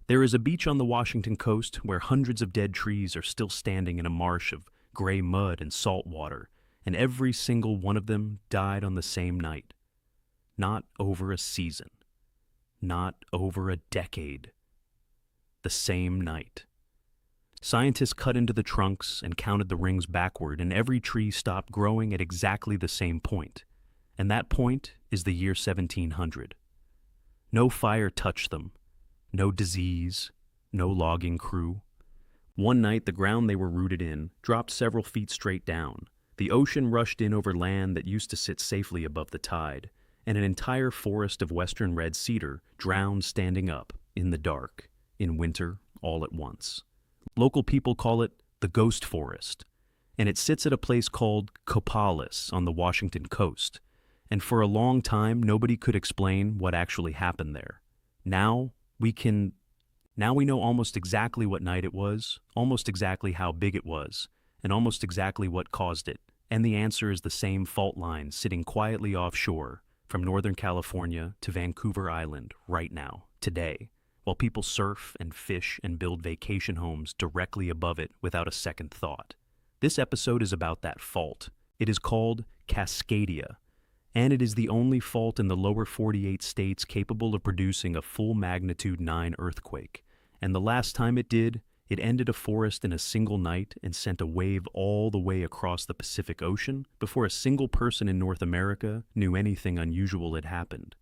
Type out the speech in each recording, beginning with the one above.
There is a beach on the Washington coast where hundreds of dead trees are still standing in a marsh of gray mud and salt water, and every single one of them died on the same night. Not over a season. Not over a decade. The same night. Scientists cut into the trunks and counted the rings backward, and every tree stopped growing at exactly the same point. And that point is the year 1700. No fire touched them. No disease. No logging crew. One night, the ground they were rooted in dropped several feet straight down. The ocean rushed in over land that used to sit safely above the tide, and an entire forest of western red cedar drowned standing up, in the dark, in winter, all at once. Local people call it the Ghost Forest, and it sits at a place called Copalis on the Washington coast, and for a long time nobody could explain what actually happened there. Now we know almost exactly what night it was, almost exactly how big it was, and almost exactly what caused it, and the answer is the same fault line sitting quietly offshore from Northern California to Vancouver Island right now, today, while people surf and fish and build vacation homes directly above it without a second thought. This episode is about that fault. It is called Cascadia, and it is the only fault in the lower 48 states capable of producing a full magnitude 9 earthquake. And the last time it did, it ended a forest in a single night and sent a wave all the way across the Pacific Ocean before a single person in North America knew anything unusual had happened.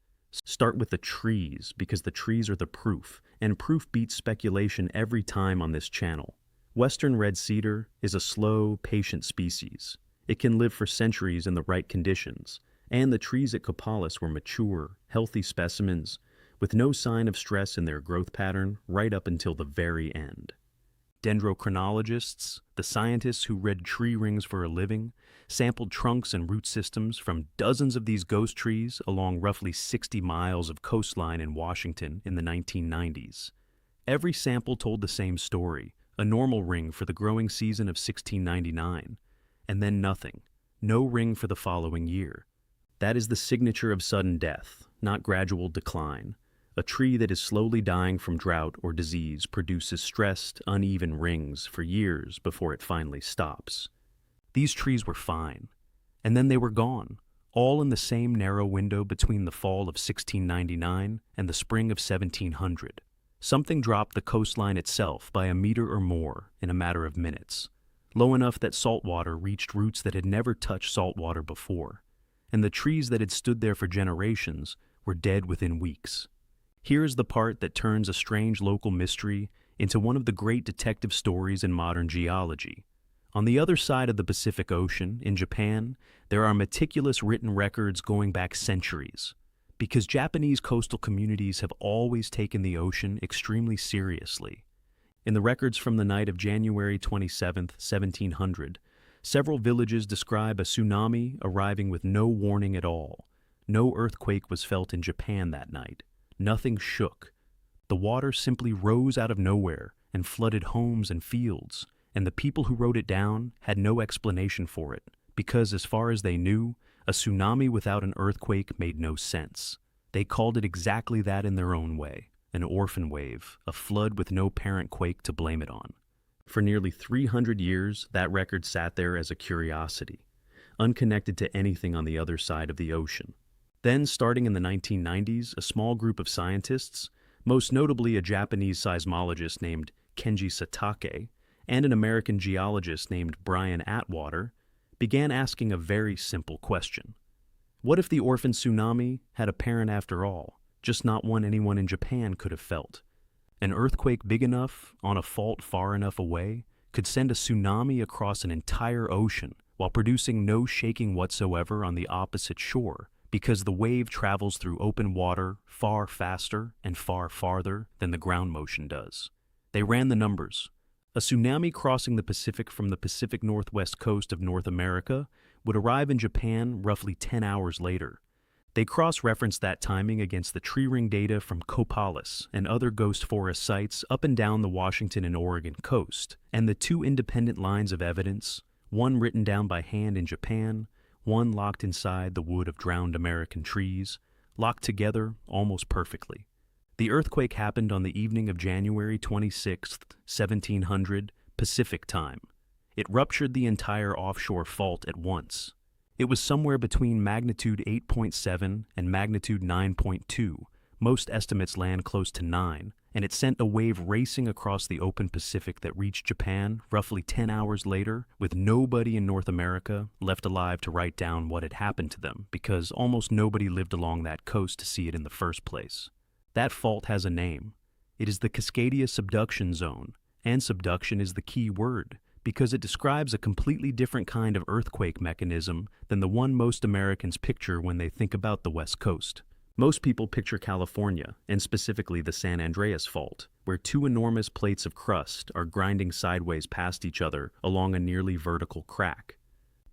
Start with the trees, because the trees are the proof, and proof beats speculation every time on this channel. Western red cedar is a slow, patient species. It can live for centuries in the right conditions, and the trees at Copalis were mature, healthy specimens, with no sign of stress in their growth pattern right up until the very end. Dendrochronologists, the scientists who read tree rings for a living, sampled trunks and root systems from dozens of these ghost trees along roughly 60 miles of coastline in Washington in the 1990s. Every sample told the same story, a normal ring for the growing season of 1699, and then nothing, no ring for the following year. That is the signature of sudden death, not gradual decline. A tree that is slowly dying from drought or disease produces stressed, uneven rings for years before it finally stops. These trees were fine, and then they were gone, all in the same narrow window between the fall of 1699 and the spring of 1700. Something dropped the coastline itself by a meter or more in a matter of minutes, low enough that salt water reached roots that had never touched salt water before, and the trees that had stood there for generations were dead within weeks. Here's the part that turns a strange local mystery into one of the great detective stories in modern geology. On the other side of the Pacific Ocean, in Japan, there are meticulous written records going back centuries, because Japanese coastal communities have always taken the ocean extremely seriously. In the records from the night of January 27, 1700, several villages describe a tsunami arriving with no warning at all. No earthquake was felt in Japan that night. Nothing shook. The water simply rose out of nowhere and flooded homes and fields, and the people who wrote it down had no explanation for it, because as far as they knew, a tsunami without an earthquake made no sense. They called it exactly that in their own way, an orphan wave, a flood with no parent quake to blame it on. For nearly 300 years, that record sat there as a curiosity, unconnected to anything on the other side of the ocean. Then, starting in the 1990s, a small group of scientists, most notably a Japanese seismologist named Kenji Satake and an American geologist named Brian Atwater, began asking a very simple question. What if the orphan tsunami had a parent after all, just not one anyone in Japan could have felt? An earthquake big enough, on a fault far enough away, could send a tsunami across an entire ocean while producing no shaking whatsoever on the opposite shore, because the wave travels through open water far faster and far farther than the ground motion does. They ran the numbers. A tsunami crossing the Pacific from the Pacific Northwest coast of North America would arrive in Japan roughly 10 hours later. They cross-referenced that timing against the tree ring data from Copalis and other ghost forest sites up and down the Washington and Oregon coast, and the two independent lines of evidence, one written down by hand in Japan, one locked inside the wood of drowned American trees, locked together almost perfectly. The earthquake happened on the evening of January 26, 1700, Pacific time. It ruptured the entire offshore fault at once. It was somewhere between magnitude 8.7 and magnitude 9.2. Most estimates land close to 9, and it sent a wave racing across the open Pacific that reached Japan roughly 10 hours later, with nobody in North America left alive to write down what had happened to them, because almost nobody lived along that coast to see it in the first place. That fault has a name. It is the Cascadia subduction zone, and subduction is the key word, because it describes a completely different kind of earthquake mechanism than the one most Americans picture when they think about the West Coast. Most people picture California, and specifically the San Andreas fault, where two enormous plates of crust are grinding sideways past each other along a nearly vertical crack.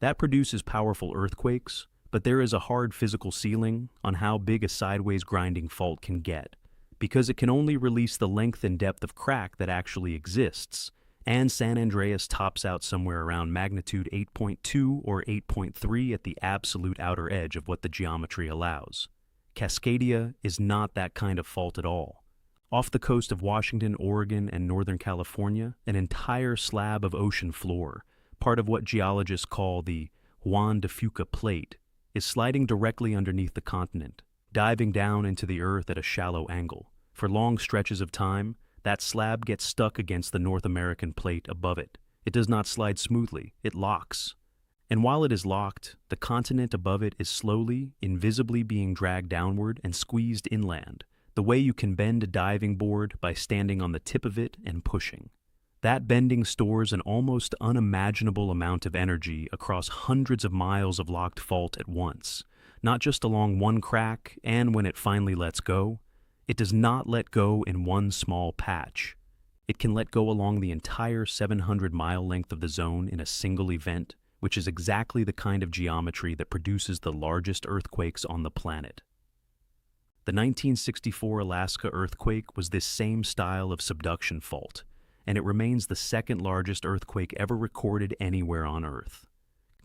That produces powerful earthquakes, but there is a hard physical ceiling on how big a sideways grinding fault can get, because it can only release the length and depth of crack that actually exists, and San Andreas tops out somewhere around magnitude 8.2 or 8.3 at the absolute outer edge of what the geometry allows. Cascadia is not that kind of fault at all. Off the coast of Washington, Oregon, and Northern California, an entire slab of ocean floor, part of what geologists call the Juan de Fuca Plate, is sliding directly underneath the continent, diving down into the earth at a shallow angle. For long stretches of time, that slab gets stuck against the North American plate above it. It does not slide smoothly, it locks. And while it is locked, the continent above it is slowly, invisibly being dragged downward and squeezed inland, the way you can bend a diving board by standing on the tip of it and pushing. That bending stores an almost unimaginable amount of energy across hundreds of miles of locked fault at once, not just along one crack, and when it finally lets go, it does not let go in one small patch. It can let go along the entire 700-mile length of the zone in a single event, which is exactly the kind of geometry that produces the largest earthquakes on the planet. The 1964 Alaska earthquake was this same style of subduction fault, and it remains the second largest earthquake ever recorded anywhere on Earth.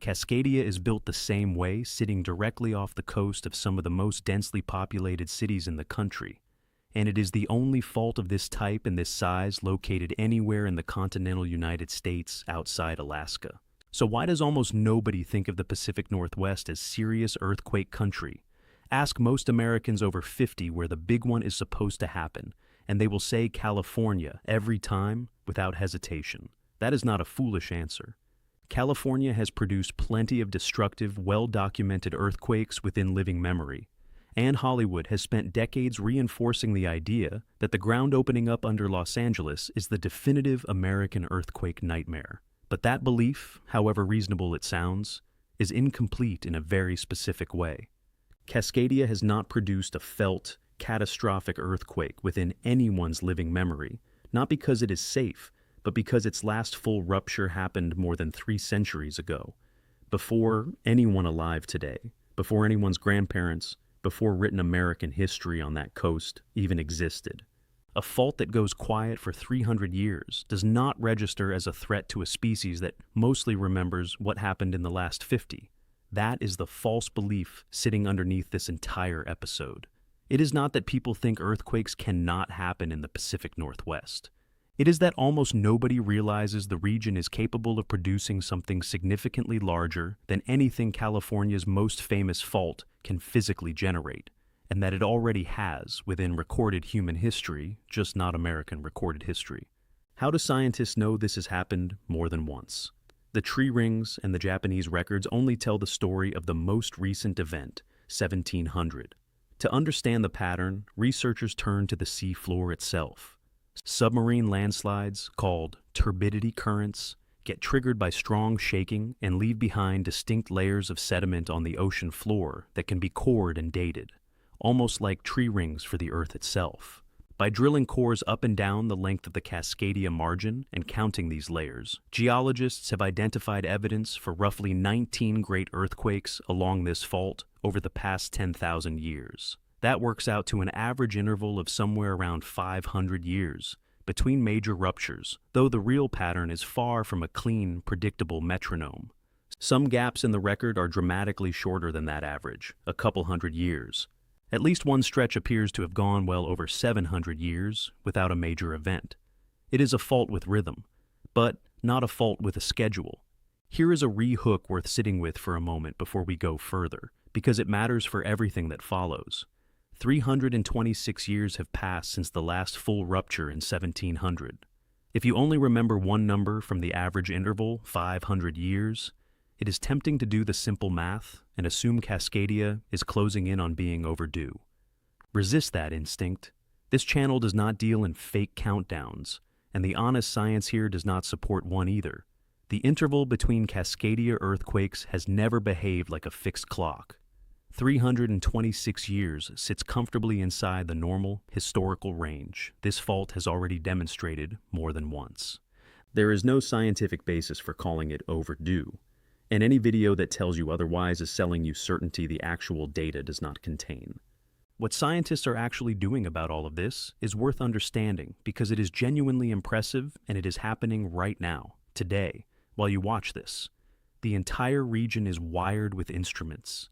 Cascadia is built the same way, sitting directly off the coast of some of the most densely populated cities in the country, and it is the only fault of this type and this size located anywhere in the continental United States outside Alaska. So why does almost nobody think of the Pacific Northwest as serious earthquake country? Ask most Americans over 50 where the big one is supposed to happen, and they will say California every time without hesitation. That is not a foolish answer. California has produced plenty of destructive, well-documented earthquakes within living memory, and Hollywood has spent decades reinforcing the idea that the ground opening up under Los Angeles is the definitive American earthquake nightmare. But that belief, however reasonable it sounds, is incomplete in a very specific way. Cascadia has not produced a felt, catastrophic earthquake within anyone's living memory, not because it is safe, but because its last full rupture happened more than 3 centuries ago, before anyone alive today, before anyone's grandparents, before written American history on that coast even existed. A fault that goes quiet for 300 years does not register as a threat to a species that mostly remembers what happened in the last 50. That is the false belief sitting underneath this entire episode. It is not that people think earthquakes cannot happen in the Pacific Northwest. It is that almost nobody realizes the region is capable of producing something significantly larger than anything California's most famous fault can physically generate, and that it already has within recorded human history, just not American recorded history. How do scientists know this has happened more than once? The tree rings and the Japanese records only tell the story of the most recent event, 1700. To understand the pattern, researchers turn to the sea floor itself. Submarine landslides, called turbidity currents, get triggered by strong shaking and leave behind distinct layers of sediment on the ocean floor that can be cored and dated, almost like tree rings for the Earth itself. By drilling cores up and down the length of the Cascadia margin and counting these layers, geologists have identified evidence for roughly 19 great earthquakes along this fault over the past 10,000 years. That works out to an average interval of somewhere around 500 years between major ruptures, though the real pattern is far from a clean, predictable metronome. Some gaps in the record are dramatically shorter than that average, a couple hundred years. At least one stretch appears to have gone well over 700 years without a major event. It is a fault with rhythm, but not a fault with a schedule. Here is a re-hook worth sitting with for a moment before we go further, because it matters for everything that follows. 326 years have passed since the last full rupture in 1700. If you only remember one number from the average interval, 500 years, it is tempting to do the simple math and assume Cascadia is closing in on being overdue. Resist that instinct. This channel does not deal in fake countdowns, and the honest science here does not support one either. The interval between Cascadia earthquakes has never behaved like a fixed clock. 326 years sits comfortably inside the normal historical range this fault has already demonstrated more than once. There is no scientific basis for calling it overdue, and any video that tells you otherwise is selling you certainty the actual data does not contain. What scientists are actually doing about all of this is worth understanding because it is genuinely impressive and it is happening right now, today, while you watch this. The entire region is wired with instruments.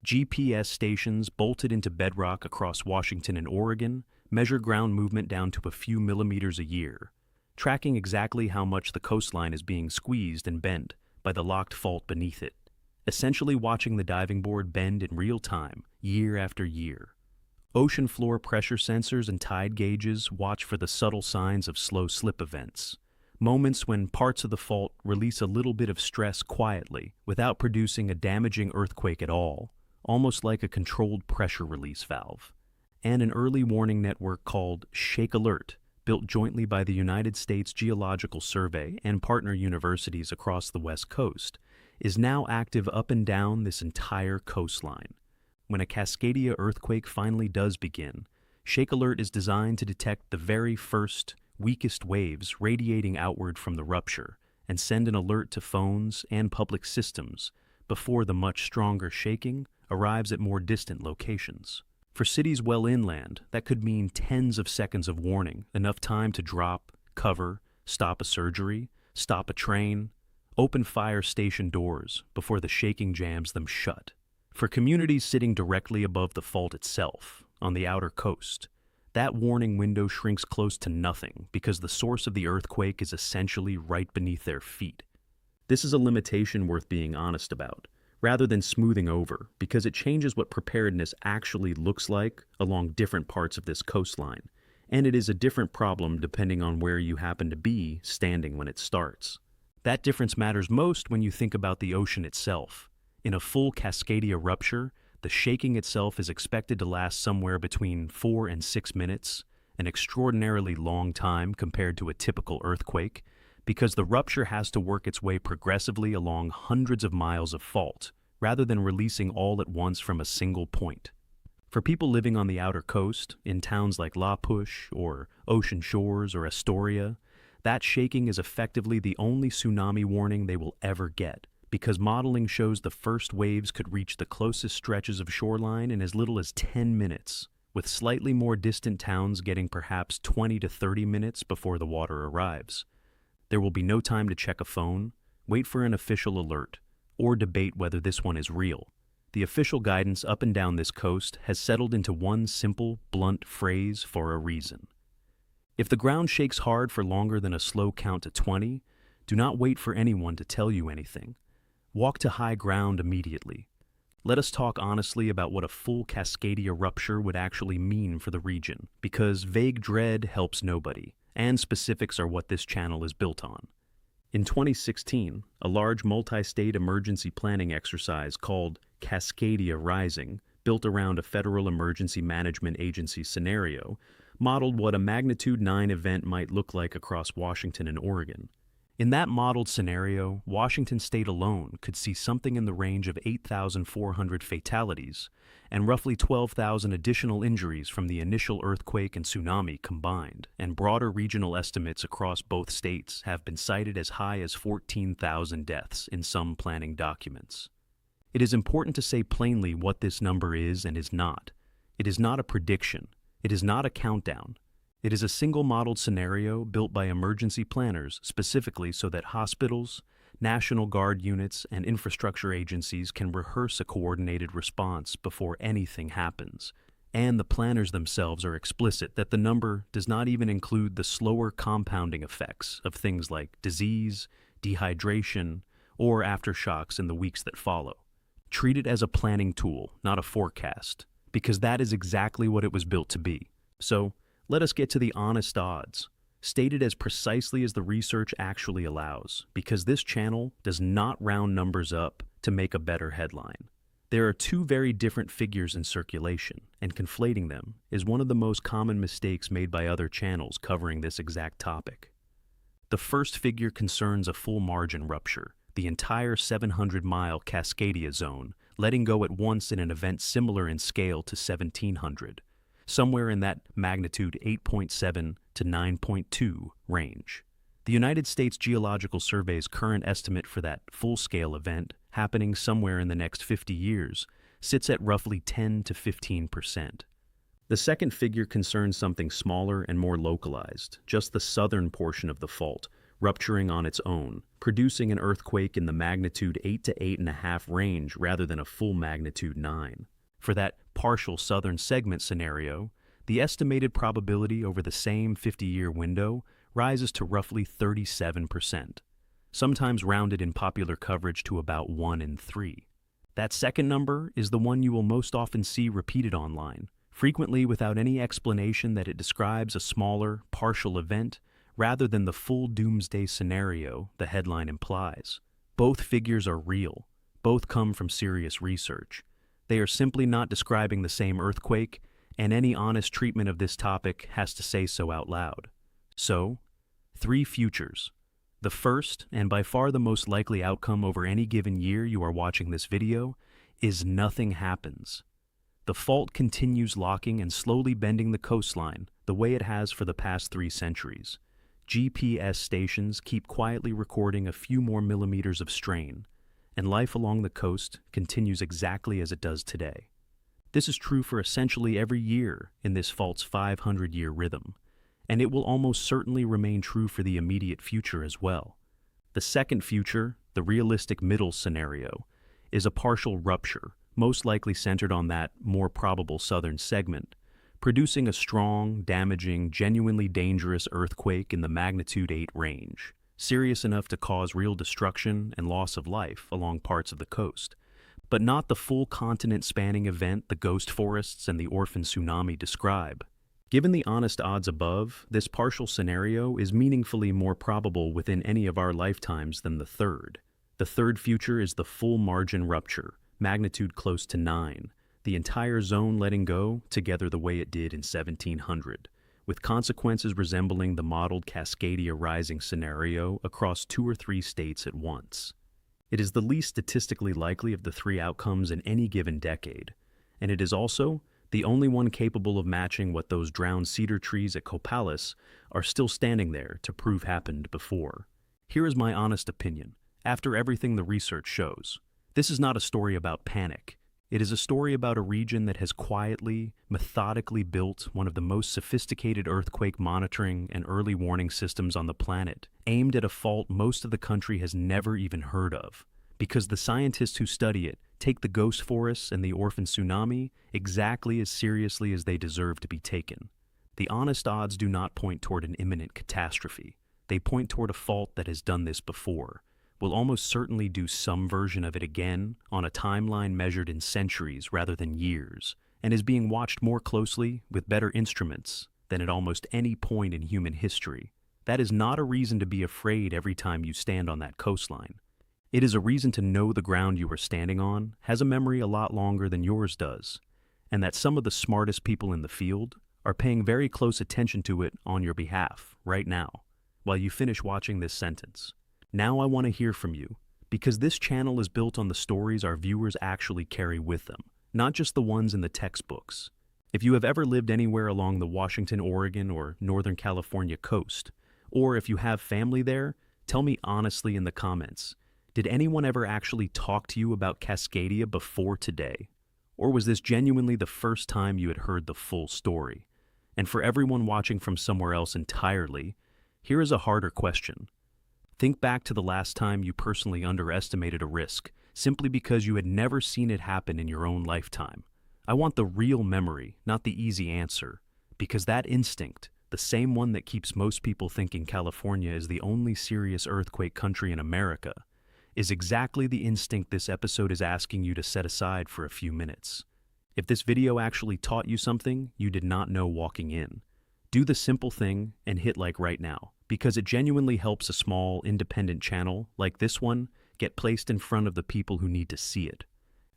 GPS stations bolted into bedrock across Washington and Oregon measure ground movement down to a few millimeters a year, tracking exactly how much the coastline is being squeezed and bent by the locked fault beneath it, essentially watching the diving board bend in real time, year after year. Ocean floor pressure sensors and tide gauges watch for the subtle signs of slow slip events, moments when parts of the fault release a little bit of stress quietly without producing a damaging earthquake at all, almost like a controlled pressure release valve. And an early warning network called Shake Alert, built jointly by the United States Geological Survey and partner universities across the West Coast, is now active up and down this entire coastline. When a Cascadia earthquake finally does begin, Shake Alert is designed to detect the very first, weakest waves radiating outward from the rupture and send an alert to phones and public systems before the much stronger shaking arrives at more distant locations. For cities well inland, that could mean tens of seconds of warning, enough time to drop, cover, stop a surgery, stop a train, open fire station doors before the shaking jams them shut. For communities sitting directly above the fault itself, on the outer coast, that warning window shrinks close to nothing because the source of the earthquake is essentially right beneath their feet. This is a limitation worth being honest about, rather than smoothing over, because it changes what preparedness actually looks like along different parts of this coastline, and it is a different problem depending on where you happen to be standing when it starts. That difference matters most when you think about the ocean itself. In a full Cascadia rupture, the shaking itself is expected to last somewhere between 4 and 6 minutes, an extraordinarily long time compared to a typical earthquake, because the rupture has to work its way progressively along hundreds of miles of fault, rather than releasing all at once from a single point. For people living on the outer coast, in towns like La Push or Ocean Shores or Astoria, that shaking is effectively the only tsunami warning they will ever get, because modeling shows the first waves could reach the closest stretches of shoreline in as little as 10 minutes, with slightly more distant towns getting perhaps 20 to 30 minutes before the water arrives. There will be no time to check a phone, wait for an official alert, or debate whether this one is real. The official guidance up and down this coast has settled into one simple, blunt phrase for a reason. If the ground shakes hard for longer than a slow count to 20, do not wait for anyone to tell you anything. Walk to high ground immediately. Let us talk honestly about what a full Cascadia rupture would actually mean for the region, because vague dread helps nobody, and specifics are what this channel is built on. In 2016, a large multi-state emergency planning exercise called Cascadia Rising, built around a federal emergency management agency scenario, modeled what a magnitude 9 event might look like across Washington and Oregon. In that modeled scenario, Washington state alone could see something in the range of 8,400 fatalities and roughly 12,000 additional injuries from the initial earthquake and tsunami combined, and broader regional estimates across both states have been cited as high as 14,000 deaths in some planning documents. It is important to say plainly what this number is and is not. It is not a prediction. It is not a countdown. It is a single modeled scenario built by emergency planners specifically so that hospitals, National Guard units, and infrastructure agencies can rehearse a coordinated response before anything happens, And the planners themselves are explicit that the number does not even include the slower compounding effects of things like disease, dehydration, or aftershocks in the weeks that follow. Treat it as a planning tool, not a forecast, because that is exactly what it was built to be. So, let us get to the honest odds, stated as precisely as the research actually allows, because this channel does not round numbers up to make a better headline. There are two very different figures in circulation, and conflating them is one of the most common mistakes made by other channels covering this exact topic. The first figure concerns a full margin rupture, the entire 700-mile Cascadia zone, letting go at once in an event similar in scale to 1700, somewhere in that magnitude 8.7 to 9.2 range. The United States Geological Survey's current estimate for that full-scale event, happening somewhere in the next 50 years, sits at roughly 10 to 15%. The second figure concerns something smaller and more localized, just the southern portion of the fault, rupturing on its own, producing an earthquake in the magnitude 8 to 8.5 range rather than a full magnitude 9. For that partial southern segment scenario, the estimated probability over the same 50-year window rises to roughly 37%, sometimes rounded in popular coverage to about 1 in 3. That second number is the one you will most often see repeated online, frequently without any explanation that it describes a smaller, partial event rather than the full doomsday scenario the headline implies. Both figures are real. Both come from serious research. They are simply not describing the same earthquake, and any honest treatment of this topic has to say so out loud. So, 3 futures. The first, and by far the most likely outcome over any given year you are watching this video, is nothing happens. The fault continues locking and slowly bending the coastline the way it has for the past 3 centuries. GPS stations keep quietly recording a few more millimeters of strain, and life along the coast continues exactly as it does today. This is true for essentially every year in this fault's 500-year rhythm, and it will almost certainly remain true for the immediate future as well. The second future, the realistic middle scenario, is a partial rupture, most likely centered on that more probable southern segment, producing a strong, damaging, genuinely dangerous earthquake in the magnitude 8 range, serious enough to cause real destruction and loss of life along parts of the coast, but not the full continent-spanning event the ghost forests and the orphan tsunami describe. Given the honest odds above, this partial scenario is meaningfully more probable within any of our lifetimes than the third. The third future is the full margin rupture, magnitude close to 9, the entire zone letting go together the way it did in 1700, with consequences resembling the modeled Cascadia Rising scenario across 2 or 3 states at once. It is the least statistically likely of the 3 outcomes in any given decade, and it is also the only one capable of matching what those drowned cedar trees at Copalis are still standing there to prove happened before. Here is my honest opinion, after everything the research shows. This is not a story about panic. It is a story about a region that has quietly, methodically built one of the most sophisticated earthquake monitoring and early warning systems on the planet, aimed at a fault most of the country has never even heard of, because the scientists who study it take the ghost forests and the orphan tsunami exactly as seriously as they deserve to be taken. The honest odds do not point toward an imminent catastrophe. They point toward a fault that has done this before, will almost certainly do some version of it again on a timeline measured in centuries rather than years, and is being watched more closely with better instruments than at almost any point in human history. That is not a reason to be afraid every time you stand on that coastline. It is a reason to know the ground you are standing on has a memory a lot longer than yours does, and that some of the smartest people in the field are paying very close attention to it on your behalf right now, while you finish watching this sentence. Now I want to hear from you, because this channel is built on the stories our viewers actually carry with them, not just the ones in the textbooks. If you have ever lived anywhere along the Washington, Oregon, or Northern California coast, or if you have family there, tell me honestly in the comments, did anyone ever actually talk to you about Cascadia before today? Or was this genuinely the first time you had heard the full story? And for everyone watching from somewhere else entirely, here is a harder question. Think back to the last time you personally underestimated a risk, simply because you had never seen it happen in your own lifetime. I want the real memory, not the easy answer, because that instinct, the same one that keeps most people thinking California is the only serious earthquake country in America, is exactly the instinct this episode is asking you to set aside for a few minutes. If this video actually taught you something you did not know walking in, do the simple thing and hit like right now, because it genuinely helps a small, independent channel like this one get placed in front of the people who need to see it.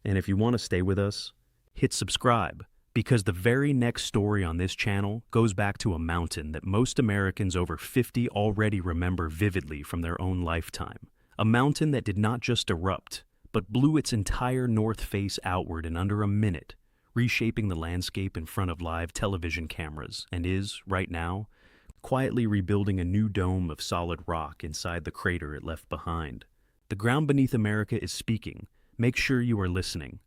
And if you want to stay with us, hit subscribe, because the very next story on this channel goes back to a mountain that most Americans over 50 already remember vividly from their own lifetime. A mountain that did not just erupt, but blew its entire north face outward in under a minute, reshaping the landscape in front of live television cameras, and is, right now, quietly rebuilding a new dome of solid rock inside the crater it left behind. The ground beneath America is speaking. Make sure you are listening.